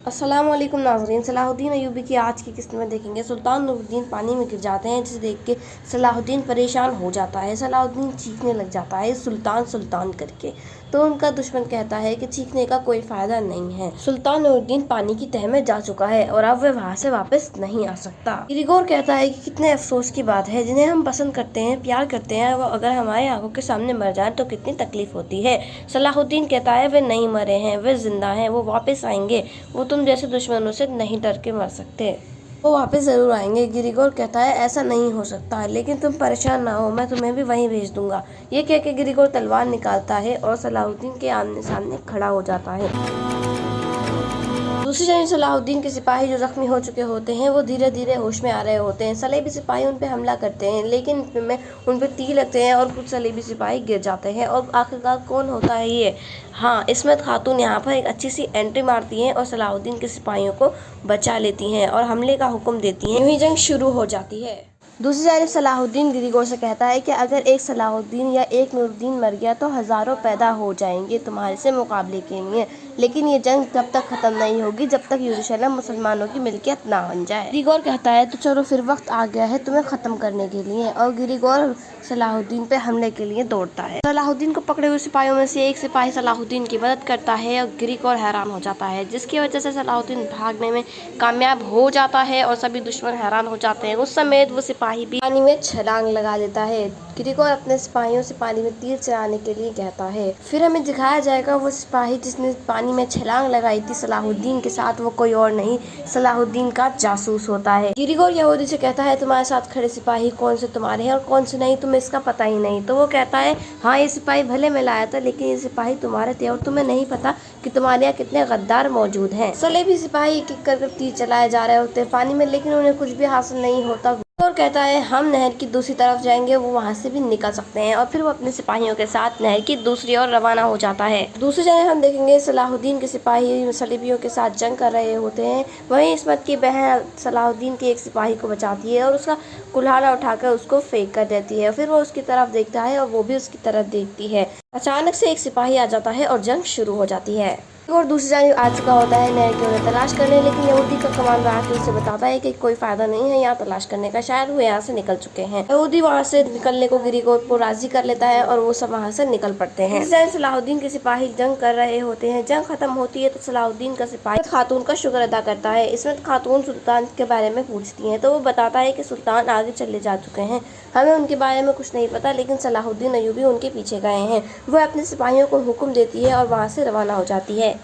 अस्सलाम वालेकुम नाज़रीन। सलाहुद्दीन अय्यूबी की आज की किस्त में देखेंगे सुल्तान नूरुद्दीन पानी में गिर जाते हैं, जिसे देख के सलाहुद्दीन परेशान हो जाता है। सलाहुद्दीन चीखने लग जाता है सुल्तान सुल्तान करके। तो उनका दुश्मन कहता है कि चीखने का कोई फ़ायदा नहीं है, सुल्तान नूरुद्दीन पानी की तह में जा चुका है और अब वह वहाँ से वापस नहीं आ सकता। गिरिगोर कहता है कि कितने अफसोस की बात है, जिन्हें हम पसंद करते हैं, प्यार करते हैं, वो अगर हमारे आंखों के सामने मर जाए तो कितनी तकलीफ होती है। सलाहुद्दीन कहता है वे नहीं मरे हैं, वे जिंदा हैं, वो वापस आएंगे, वो तुम जैसे दुश्मनों से नहीं डर के मर सकते, वो वापस जरूर आएंगे। गिरिगोर कहता है ऐसा नहीं हो सकता, लेकिन तुम परेशान ना हो, मैं तुम्हें भी वहीं भेज दूंगा। ये कह के गिरिगोर तलवार निकालता है और सलाहुद्दीन के आमने सामने खड़ा हो जाता है। दूसरी जानिब सलाहुद्दीन के सिपाही जो जख्मी हो चुके होते हैं, वो धीरे धीरे होश में आ रहे होते हैं। सलेबी सिपाही उन पे हमला करते हैं, लेकिन उन पे तीर लगते हैं और कुछ सलेबी सिपाही गिर जाते हैं। और आखिरकार कौन होता है ये? हाँ, इस्मत खातून यहाँ पर एक अच्छी सी एंट्री मारती हैं और सलाहुद्दीन के सिपाहियों को बचा लेती हैं और हमले का हुक्म देती हैं। यूं ही जंग शुरू हो जाती है। दूसरी जानिब सलाहुद्दीन गिरिगोर से कहता है कि अगर एक सलाहुद्दीन या एक नूरुद्दीन मर गया तो हज़ारों पैदा हो जाएंगे तुम्हारे से मुकाबले के लिए, लेकिन ये जंग तब तक ख़त्म नहीं होगी जब तक यरूशलेम मुसलमानों की मिल्कियत ना बन जाए। गिरिगोर कहता है तो चलो फिर वक्त आ गया है तुम्हें ख़त्म करने के लिए, और गिरिगोर सलाहुद्दीन पे हमले के लिए दौड़ता है। सलाहुद्दीन को पकड़े हुए सिपाहियों में से एक सिपाही सलाहुद्दीन की मदद करता है और गिरिगोर हैरान हो जाता है, जिसकी वजह से सलाहुद्दीन भागने में कामयाब हो जाता है और सभी दुश्मन हैरान हो जाते हैं। उस समय वो सिपाही भी पानी में छलांग लगा लेता है। गिरिगोर अपने सिपाहियों से पानी में तीर चलाने के लिए कहता है। फिर हमें दिखाया जाएगा वो सिपाही जिसने पानी में छलांग लगाई थी सलाहुद्दीन के साथ, वो कोई और नहीं सलाहुद्दीन का जासूस होता है। गिरिगोर यहूदी से कहता है तुम्हारे साथ खड़े सिपाही कौन से तुम्हारे हैं और कौन से नहीं, तुम्हें इसका पता ही नहीं। तो वो कहता है हाँ, ये सिपाही भले में लाया था, लेकिन ये सिपाही तुम्हारे थे और तुम्हें नहीं पता कि तुम्हारे यहाँ कितने गद्दार मौजूद हैं। सलेबी सिपाही एक एक कर तीर चलाए जा रहे होते हैं पानी में, लेकिन उन्हें कुछ भी हासिल नहीं होता। और कहता है हम नहर की दूसरी तरफ जाएंगे, वो वहाँ से भी निकल सकते हैं। और फिर वो अपने सिपाहियों के साथ नहर की दूसरी ओर रवाना हो जाता है। दूसरी जगह हम देखेंगे सलाहुद्दीन के सिपाही सलीबियों के साथ जंग कर रहे होते हैं। वहीं इस्मत की बहन सलाहुद्दीन के एक सिपाही को बचाती है और उसका कुल्हाड़ा उठाकर उसको फेंक कर देती है। फिर वो उसकी तरफ देखता है और वो भी उसकी तरफ देखती है। अचानक से एक सिपाही आ जाता है और जंग शुरू हो जाती है। और दूसरी जानिब आ चुका होता है नहर की उन्हें तलाश करने, लेकिन यहूदी का कमांडर आके उसे बताता है कि कोई फायदा नहीं है यहाँ तलाश करने का, शायद वो यहाँ से निकल चुके हैं। यहूदी वहाँ से निकलने को गिरिगोर को राजी कर लेता है और वो सब वहाँ से निकल पड़ते हैं। इस टाइम सलाहुद्दीन के सिपाही जंग कर रहे होते हैं। जंग खत्म होती है तो सलाहुद्दीन का सिपाही इस्मत खातून का शुक्र अदा करता है। इस्मत खातून सुल्तान के बारे में पूछती है तो वो बताता है कि सुल्तान आगे चले जा चुके हैं, हमें उनके बारे में कुछ नहीं पता, लेकिन सलाहुद्दीन अय्यूबी उनके पीछे गए हैं। वह अपने सिपाहियों को हुक्म देती है और वहाँ से रवाना हो जाती है।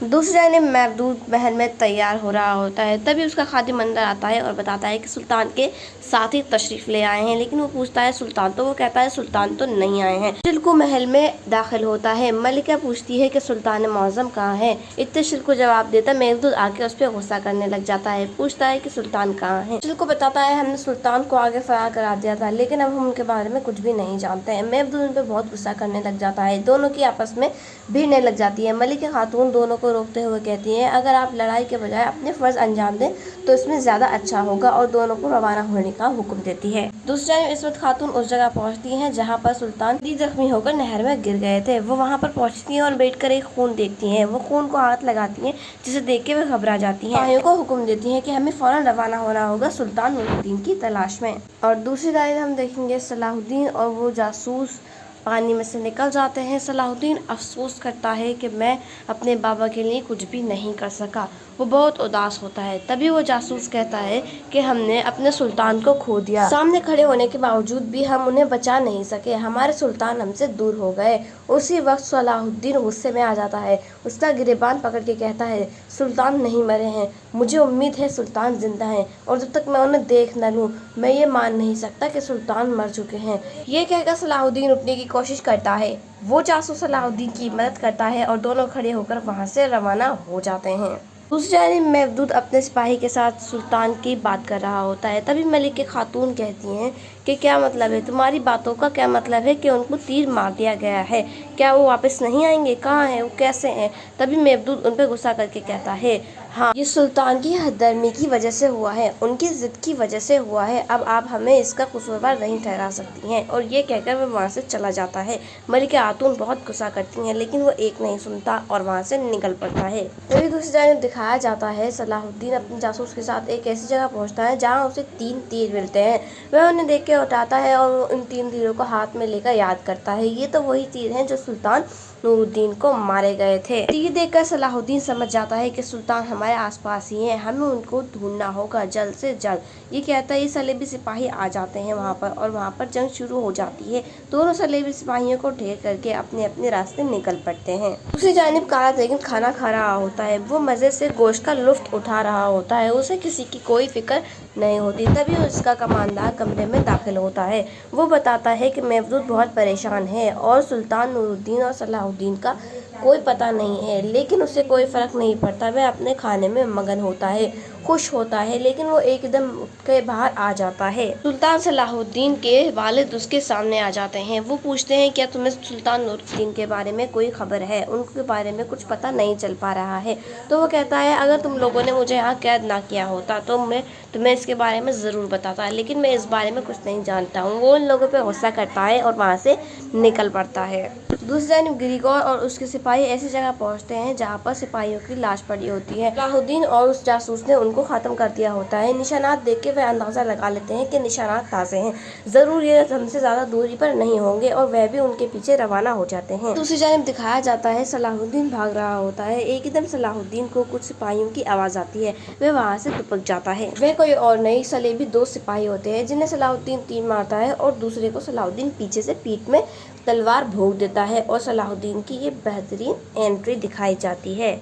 दूसरी जानिब महमूद महल में तैयार हो रहा होता है, तभी उसका खादिम अंदर आता है और बताता है कि सुल्तान के साथी तशरीफ ले आए हैं। लेकिन वो पूछता है सुल्तान, तो वो कहता है सुल्तान तो नहीं आए हैं। शिल्कू महल में दाखिल होता है। मलिका पूछती है कि सुल्तान मौज़म कहाँ है। इतने शिल्कू जवाब देता महमूद आके उस पर गुस्सा करने लग जाता है, पूछता है कि सुल्तान कहाँ है। शिल्कू बताता है हमने सुल्तान को आगे फरार करा दिया था, लेकिन अब हम उनके बारे में कुछ भी नहीं जानते हैं। महमूद उन पर बहुत गुस्सा करने लग जाता है। दोनों की आपस में भिड़ने लग जाती है। मलिका खातून दोनों को रोकते हुए कहती हैं अगर आप लड़ाई के बजाय अपने फर्ज अंजाम दें तो इसमें ज्यादा अच्छा होगा, और दोनों को रवाना होने का हुक्म देती है। दूसरी जानिब इस्मत खातून उस जगह पहुंचती हैं जहां पर सुल्तान जख्मी होकर नहर में गिर गए थे। वो वहां पर पहुंचती हैं और बैठकर एक खून देखती हैं। वो खून को हाथ लगाती हैं, जिसे देख के वे घबरा जाती हैं। सिपाहियों को हुक्म देती हैं कि हमें फौरन रवाना होना होगा सुल्तान नूरुद्दीन की तलाश में। और दूसरी जानिब हम देखेंगे सलाहुद्दीन और वो जासूस पानी में से निकल जाते हैं। सलाहुद्दीन अफसोस करता है कि मैं अपने बाबा के लिए कुछ भी नहीं कर सका। वो बहुत उदास होता है। तभी वो जासूस कहता है कि हमने अपने सुल्तान को खो दिया, सामने खड़े होने के बावजूद भी हम उन्हें बचा नहीं सके, हमारे सुल्तान हमसे दूर हो गए। उसी वक्त सलाहुद्दीन गुस्से में आ जाता है, उसका गिरेबान पकड़ के कहता है सुल्तान नहीं मरे हैं, मुझे उम्मीद है सुल्तान जिंदा हैं, और जब तक मैं उन्हें देख न लूँ मैं ये मान नहीं सकता कि सुल्तान मर चुके हैं। ये कहकर सलाहुद्दीन उठने की कोशिश करता है। वो जासूस सलाहुद्दीन की मदद करता है और दोनों खड़े होकर वहाँ से रवाना हो जाते हैं। दूसरी जानिब महमूद अपने सिपाही के साथ सुल्तान की बात कर रहा होता है। तभी मलिक खातून कहती हैं कि क्या मतलब है तुम्हारी बातों का, क्या मतलब है कि उनको तीर मार दिया गया है, क्या वो वापस नहीं आएंगे, कहाँ हैं वो, कैसे हैं। तभी महमूद उन पर गुस्सा करके कहता है ہاں، یہ سلطان کی حد درمی کی وجہ سے ہوا ہے، ان کی ضد کی وجہ سے ہوا ہے، اب آپ ہمیں اس کا قصوروار نہیں ٹھہرا سکتی ہیں۔ اور یہ کہہ کر وہ وہاں سے چلا جاتا ہے۔ ملکہ خاتون بہت غصہ کرتی ہیں لیکن وہ ایک نہیں سنتا اور وہاں سے نکل پڑتا ہے۔ وہیں دوسری جانب دکھایا جاتا ہے صلاح الدین اپنے جاسوس کے ساتھ ایک ایسی جگہ پہنچتا ہے جہاں اسے 3 تیر ملتے ہیں۔ وہ انہیں دیکھ کے اٹھاتا ہے اور ان 3 تیروں کو ہاتھ میں لے کر یاد کرتا ہے، یہ تو وہی تیر ہیں جو سلطان نور الدین کو مارے گئے تھے۔ تیر دیکھ کر صلاح الدین سمجھ جاتا ہے کہ سلطان ہمارے آس پاس ہی ہیں، ہمیں ان کو ڈھونڈنا ہوگا جلد سے جلد۔ یہ کہتا ہے یہ صلیبی سپاہی آ جاتے ہیں وہاں پر اور وہاں پر جنگ شروع ہو جاتی ہے۔ دونوں صلیبی سپاہیوں کو ڈھیر کر کے اپنے اپنے راستے نکل پڑتے ہیں۔ دوسری جانب کالا تیغن کھانا کھا رہا ہوتا ہے، وہ مزے سے گوشت کا لطف اٹھا رہا ہوتا ہے، اسے کسی کی کوئی فکر نہیں ہوتی۔ تبھی اس کا کماندار کمرے میں داخل ہوتا ہے۔ وہ بتاتا ہے کہ مودود بہت پریشان ہے اور سلطان نور الدین اور صلاح الدین کا کوئی پتہ نہیں ہے، لیکن اسے کوئی فرق نہیں پڑتا، وہ اپنے کھانے میں مگن ہوتا ہے، خوش ہوتا ہے، لیکن وہ ایک دم اٹھ کے باہر آ جاتا ہے۔ سلطان صلاح الدین کے والد اس کے سامنے آ جاتے ہیں۔ وہ پوچھتے ہیں کیا تمہیں سلطان نور الدین کے بارے میں کوئی خبر ہے؟ ان کے بارے میں کچھ پتہ نہیں چل پا رہا ہے۔ تو وہ کہتا ہے اگر تم لوگوں نے مجھے یہاں قید نہ کیا ہوتا تو میں تمہیں اس کے بارے میں ضرور بتاتا، لیکن میں اس بارے میں کچھ نہیں جانتا ہوں۔ وہ ان لوگوں پہ غصہ کرتا ہے اور وہاں سے نکل پڑتا ہے۔ دوسری جانب گریگور اور اس کے سپاہی ایسی جگہ پہنچتے ہیں جہاں پر سپاہیوں کی لاش پڑی ہوتی ہے۔ صلاح الدین اور اس جاسوس نے ان کو ختم کر دیا ہوتا ہے۔ نشانات دیکھ کے وہ اندازہ لگا لیتے ہیں کہ نشانات تازے ہیں، ضرور یہ ہم سے زیادہ دوری پر نہیں ہوں گے، اور وہ بھی ان کے پیچھے روانہ ہو جاتے ہیں۔ دوسری جانب دکھایا جاتا ہے صلاح الدین بھاگ رہا ہوتا ہے، ایک دم صلاح الدین کو کچھ سپاہیوں کی آواز آتی ہے، وہ وہاں سے دپک جاتا ہے۔ وہ کوئی اور نہیں صلیبی 2 سپاہی ہوتے ہیں جنہیں صلاح الدین تیر مارتا ہے اور دوسرے کو صلاح الدین پیچھے سے پیٹھ میں تلوار بھونک دیتا ہے، اور صلاح الدین کی یہ بہترین انٹری دکھائی جاتی ہے۔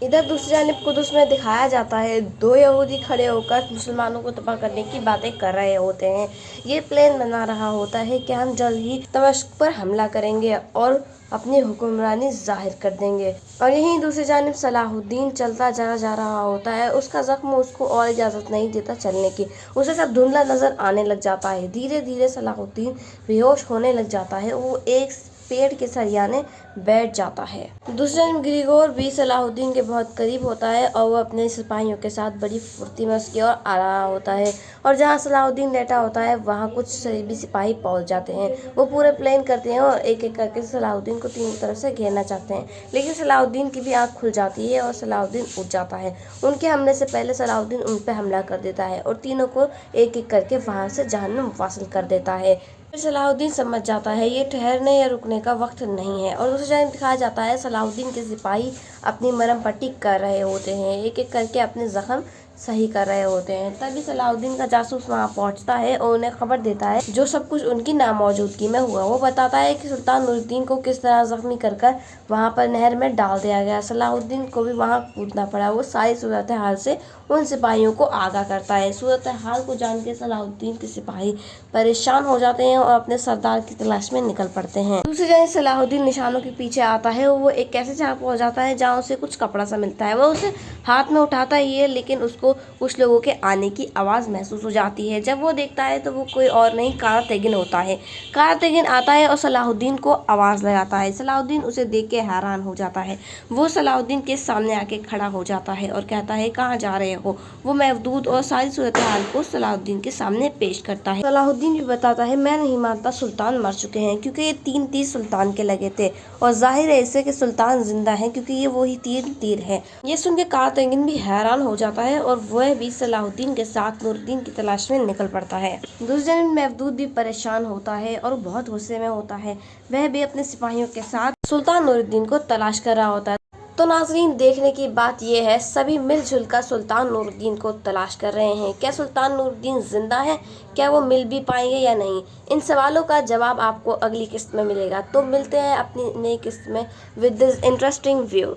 ادھر دوسری جانب قدس میں دکھایا جاتا ہے 2 یہودی کھڑے ہو کر مسلمانوں کو تباہ کرنے کی باتیں کر رہے ہوتے ہیں۔ یہ پلان بنا رہا ہوتا ہے کہ ہم جلد ہی دمشق پر حملہ کریں گے اور اپنی حکمرانی ظاہر کر دیں گے۔ اور یہیں دوسری جانب صلاح الدین چلتا جا رہا ہوتا ہے، اس کا زخم اس کو اور اجازت نہیں دیتا چلنے کی، اسے سب دھندلا نظر آنے لگ جاتا ہے۔ دھیرے دھیرے صلاح الدین بے ہوش ہونے لگ جاتا ہے، وہ ایک پیڑ کے سریانے بیٹھ جاتا ہے۔ دوسری جانب گریگور بھی صلاح الدین کے بہت قریب ہوتا ہے اور وہ اپنے سپاہیوں کے ساتھ بڑی پھرتی میں اس کی اور آ رہا ہوتا ہے، اور جہاں صلاح الدین لیٹا ہوتا ہے وہاں کچھ صلیبی سپاہی پہنچ جاتے ہیں۔ وہ پورے پلان کرتے ہیں اور ایک ایک کر کے صلاح الدین کو تینوں طرف سے گھیرنا چاہتے ہیں، لیکن صلاح الدین کی بھی آنکھ کھل جاتی ہے اور صلاح الدین اٹھ جاتا ہے۔ ان کے حملے سے پہلے صلاح الدین ان پہ حملہ کر دیتا ہے اور تینوں کو ایک ایک کر کے وہاں سے جہنم واصل کر دیتا ہے۔ پھر صلاح الدین سمجھ جاتا ہے یہ ٹھہرنے یا رکنے کا وقت نہیں ہے، اور دوسری جانب دکھایا جاتا ہے صلاح الدین کے سپاہی اپنی مرہم پٹی کر رہے ہوتے ہیں، ایک ایک کر کے اپنے زخم صحیح کر رہے ہوتے ہیں۔ تبھی صلاح الدین کا جاسوس وہاں پہنچتا ہے اور انہیں خبر دیتا ہے جو سب کچھ ان کی ناموجودگی میں ہوا۔ وہ بتاتا ہے کہ سلطان نور الدین کو کس طرح زخمی کر کر وہاں پر نہر میں ڈال دیا گیا۔ صلاح الدین کو بھی وہاں کودنا پڑا۔ وہ ساری صورتحال سے ان سپاہیوں کو آگاہ کرتا ہے۔ صورتحال کو جان کے صلاح الدین کے سپاہی پریشان ہو جاتے ہیں اور اپنے سردار کی تلاش میں نکل پڑتے ہیں۔ دوسری جانب صلاح الدین نشانوں کے پیچھے آتا ہے، وہ ایک ایسی جگہ پہنچ جاتا ہے جہاں اسے کچھ کپڑا سا ملتا ہے۔ وہ اسے ہاتھ میں اٹھاتا ہی ہے، لیکن اس کو کچھ لوگوں کے آنے کی آواز محسوس ہو جاتی ہے۔ جب وہ دیکھتا ہے تو وہ کوئی اور نہیں کالا تیغن ہوتا ہے۔ کالا تیغن آتا ہے اور صلاح الدین کو آواز لگاتا ہے۔ صلاح الدین اسے دیکھ کے حیران ہو جاتا ہے۔ وہ صلاح الدین کے سامنے آ کے کھڑا ہو جاتا ہے اور کہتا ہے کہاں جا رہے ہو؟ وہ مودود اور ساری صورتحال کو صلاح الدین کے سامنے پیش کرتا ہے۔ صلاح الدین بھی بتاتا ہے میں نہیں مانتا سلطان مر چکے ہیں، کیونکہ یہ 3 تیر سلطان کے لگے تھے، اور ظاہر ہے اس سے کہ سلطان زندہ ہیں کیونکہ یہ وہی تیر ہے۔ یہ سن کے کالا تیغن بھی حیران ہو جاتا ہے اور وہ بھی صلاح الدین کے ساتھ نور الدین کی تلاش میں نکل پڑتا ہے۔ دوسری جانب مودود بھی پریشان ہوتا ہے اور بہت غصے میں ہوتا ہے، وہ بھی اپنے سپاہیوں کے ساتھ سلطان نور الدین کو تلاش کر رہا ہوتا ہے۔ تو ناظرین دیکھنے کی بات یہ ہے سبھی مل جل کر سلطان نور الدین کو تلاش کر رہے ہیں۔ کیا سلطان نور الدین زندہ ہے؟ کیا وہ مل بھی پائیں گے یا نہیں؟ ان سوالوں کا جواب آپ کو اگلی قسط میں ملے گا۔ تو ملتے ہیں اپنی نئی قسط میں with this interesting view۔